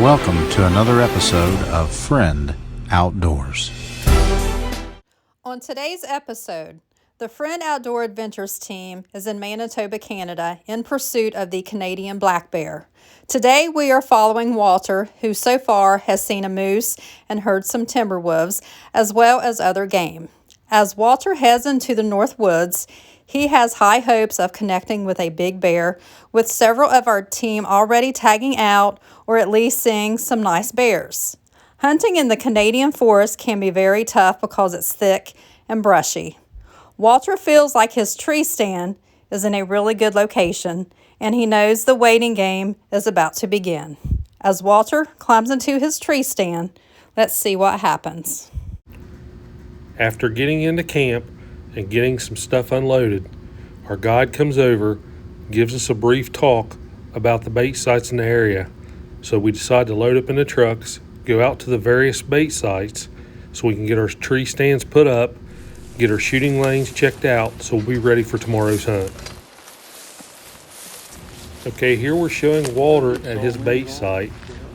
welcome to another episode of Friend Outdoors. On today's episode, the Friend Outdoor Adventures team is in Manitoba, Canada, in pursuit of the Canadian black bear. Today we are following Walter, who so far has seen a moose and heard some timber wolves, as well as other game. As Walter heads into the North Woods, he has high hopes of connecting with a big bear, with several of our team already tagging out or at least seeing some nice bears. Hunting in the Canadian forest can be very tough because it's thick and brushy. Walter feels like his tree stand is in a really good location, and he knows the waiting game is about to begin. As Walter climbs into his tree stand, let's see what happens. After getting into camp and getting some stuff unloaded, our guide comes over, gives us a brief talk about the bait sites in the area. So we decide to load up in the trucks, go out to the various bait sites so we can get our tree stands put up, get our shooting lanes checked out so we'll be ready for tomorrow's hunt. Okay, here we're showing Walter at his bait site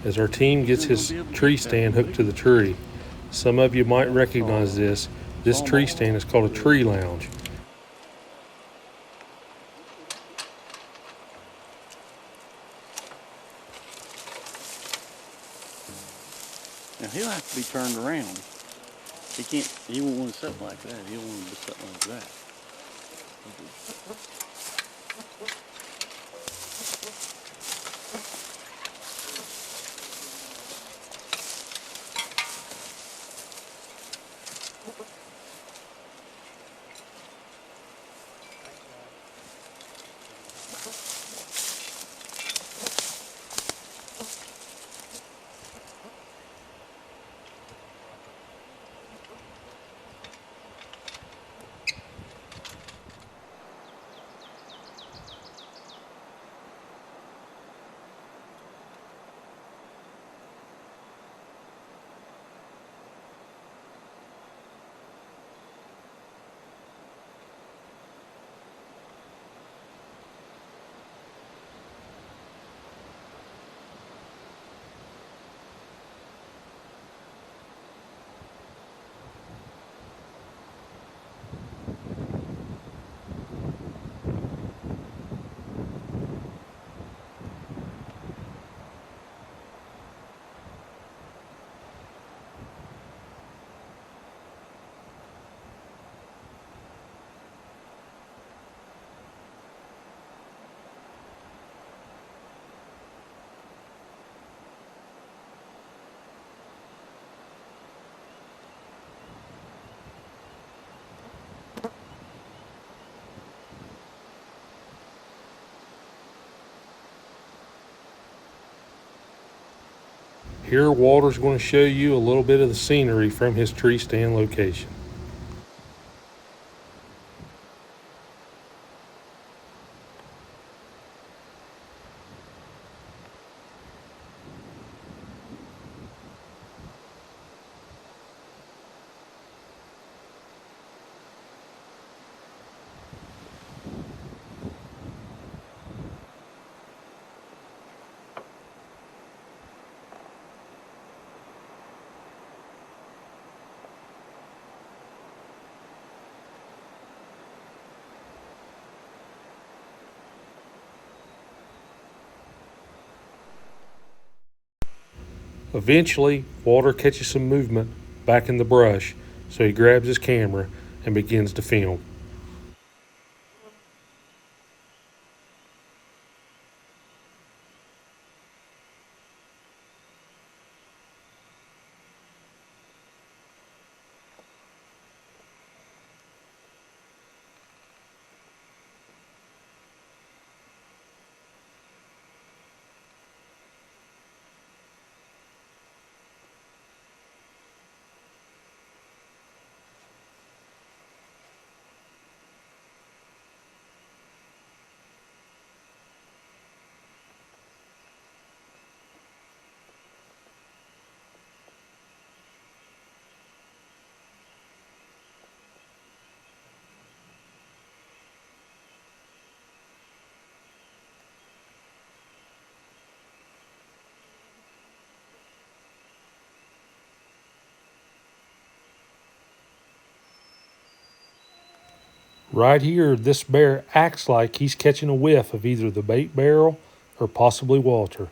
as our team gets his tree stand hooked to the tree. Some of you might recognize this. This tree stand is called a tree lounge. Now he'll have to be turned around. He won't want to sit like that. He'll want to be sitting like that. Here Walter's going to show you a little bit of the scenery from his tree stand location. Eventually, Walter catches some movement back in the brush, so he grabs his camera and begins to film. Right here, this bear acts like he's catching a whiff of either the bait barrel or possibly Walter.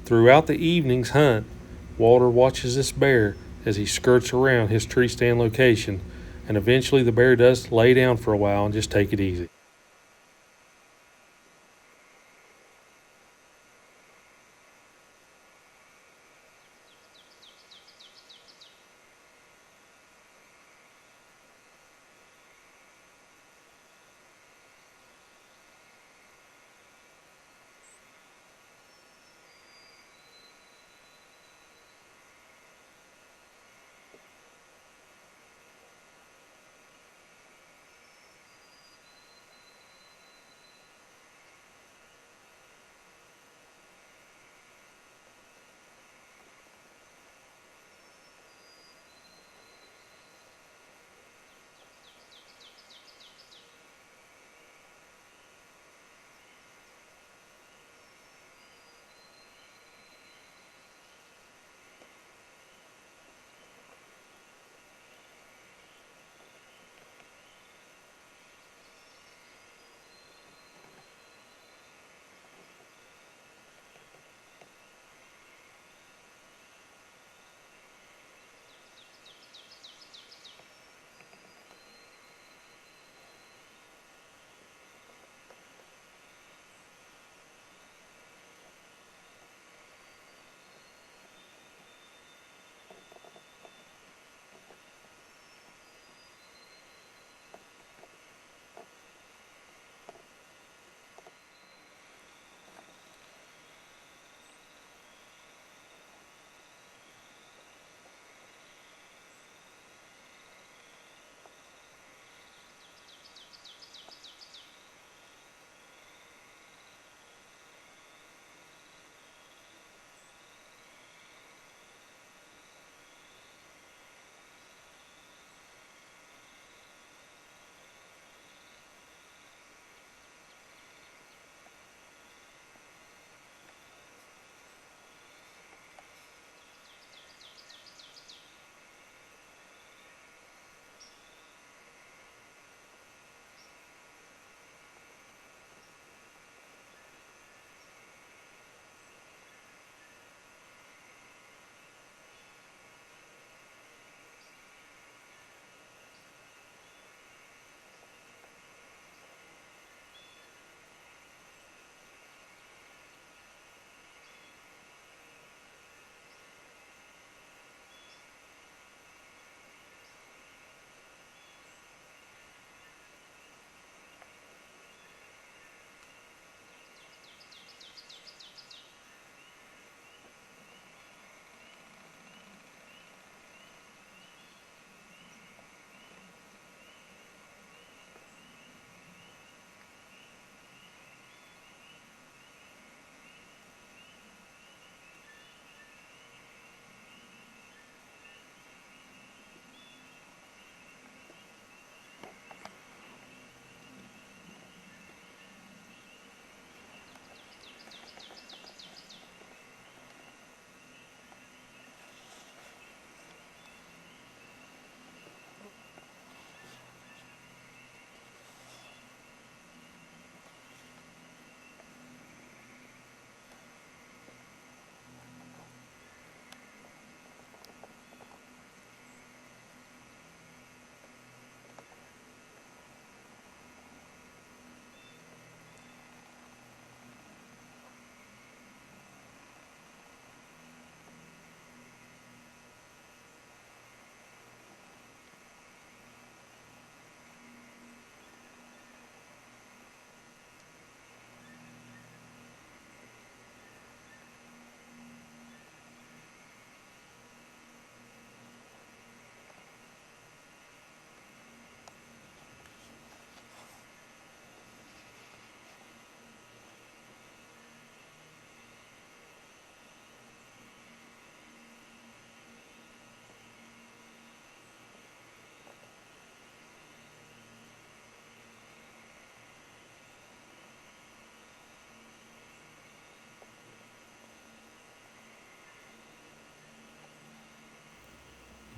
Throughout the evening's hunt, Walter watches this bear as he skirts around his tree stand location, and eventually the bear does lay down for a while and just take it easy.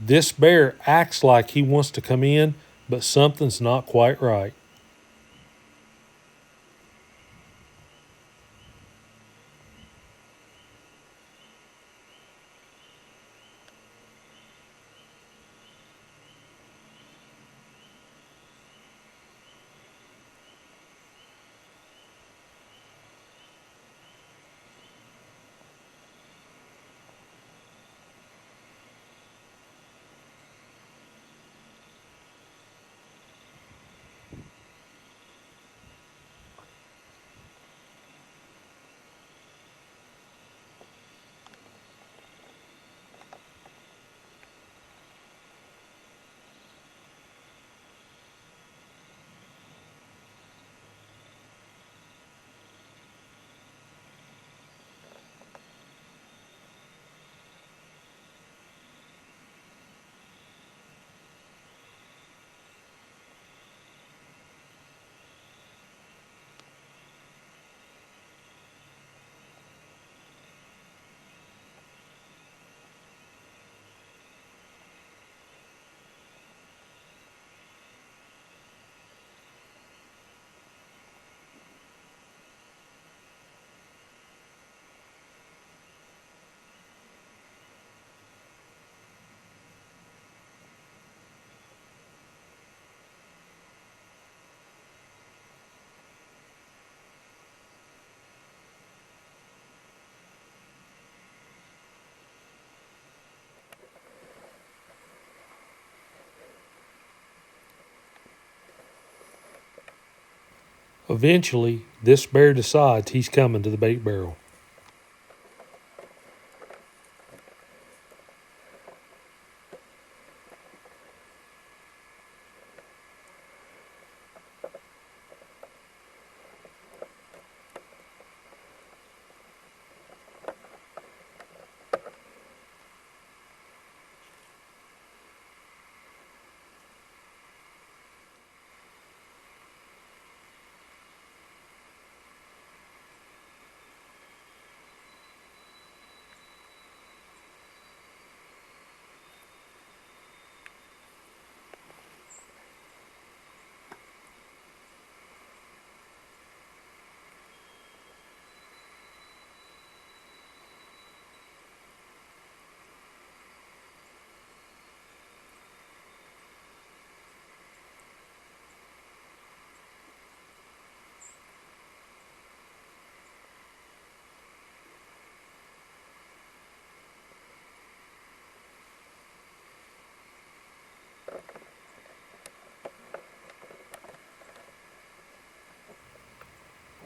This bear acts like he wants to come in, but something's not quite right. Eventually, this bear decides he's coming to the bait barrel.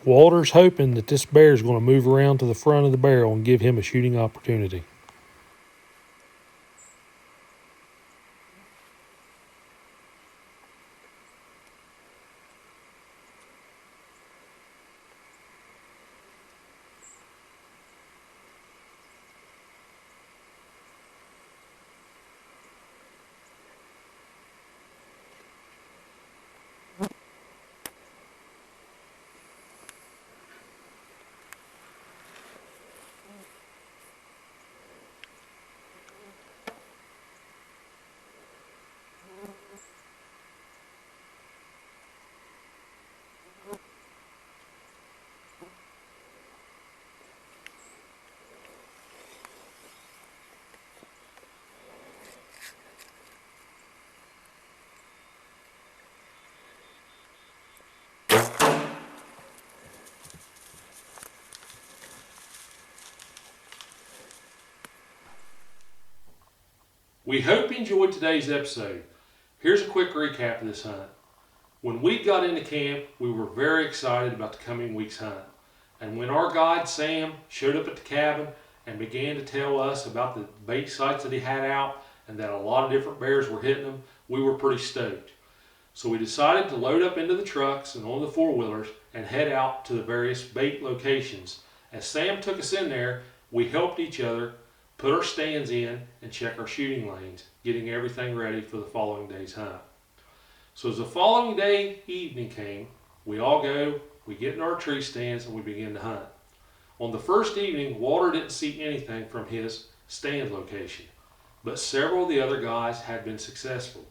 Walter's hoping that this bear is going to move around to the front of the barrel and give him a shooting opportunity. We hope you enjoyed today's episode. Here's a quick recap of this hunt. When we got into camp, we were very excited about the coming week's hunt. And when our guide, Sam, showed up at the cabin and began to tell us about the bait sites that he had out and that a lot of different bears were hitting them, we were pretty stoked. So we decided to load up into the trucks and on the four-wheelers and head out to the various bait locations. As Sam took us in there, we helped each other put our stands in and check our shooting lanes, getting everything ready for the following day's hunt. So as the following day evening came, we all go, we get in our tree stands and we begin to hunt. On the first evening, Walter didn't see anything from his stand location. but several of the other guys had been successful.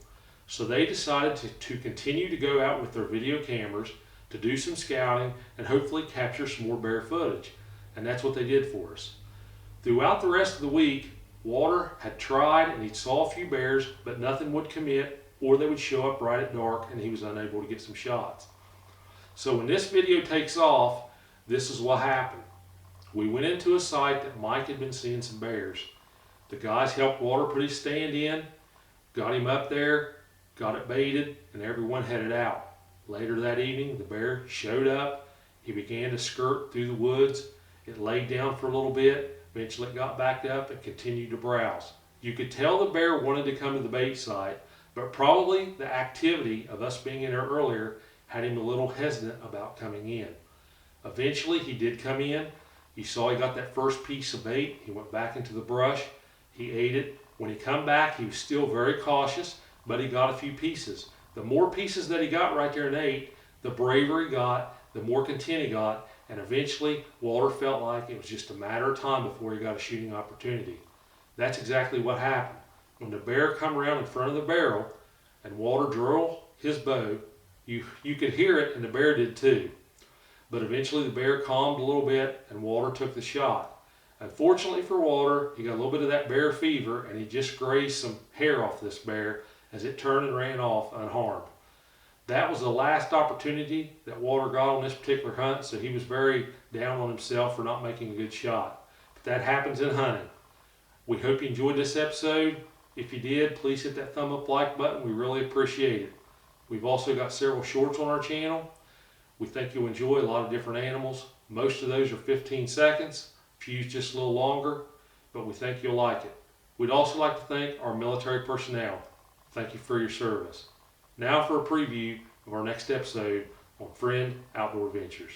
So they decided to continue to go out with their video cameras to do some scouting and hopefully capture some more bear footage. And that's what they did for us. Throughout the rest of the week, Walter had tried and he saw a few bears, but nothing would commit, or they would show up right at dark and he was unable to get some shots. So when this video takes off, this is what happened. We went into a site that Mike had been seeing some bears. The guys helped Walter put his stand in, got him up there, got it baited, and everyone headed out. Later that evening, the bear showed up. He began to skirt through the woods. It laid down for a little bit. Eventually it got back up and continued to browse. You could tell the bear wanted to come to the bait site, but probably the activity of us being in there earlier had him a little hesitant about coming in. Eventually he did come in. You saw he got that first piece of bait. He went back into the brush. He ate it. When he come back, he was still very cautious, but he got a few pieces. The more pieces that he got right there and ate, the braver he got, the more content he got, and eventually Walter felt like it was just a matter of time before he got a shooting opportunity. That's exactly what happened. When the bear come around in front of the barrel and Walter drew his bow, you could hear it, and the bear did too. But eventually the bear calmed a little bit and Walter took the shot. Unfortunately for Walter, he got a little bit of that bear fever and he just grazed some hair off this bear as it turned and ran off unharmed. That was the last opportunity that Walter got on this particular hunt, so he was very down on himself for not making a good shot. But that happens in hunting. We hope you enjoyed this episode. If you did, please hit that thumb up like button. We really appreciate it. We've also got several shorts on our channel. We think you'll enjoy a lot of different animals. Most of those are 15 seconds, a few just a little longer, but we think you'll like it. We'd also like to thank our military personnel. Thank you for your service. Now for a preview of our next episode on Friend Outdoor Adventures.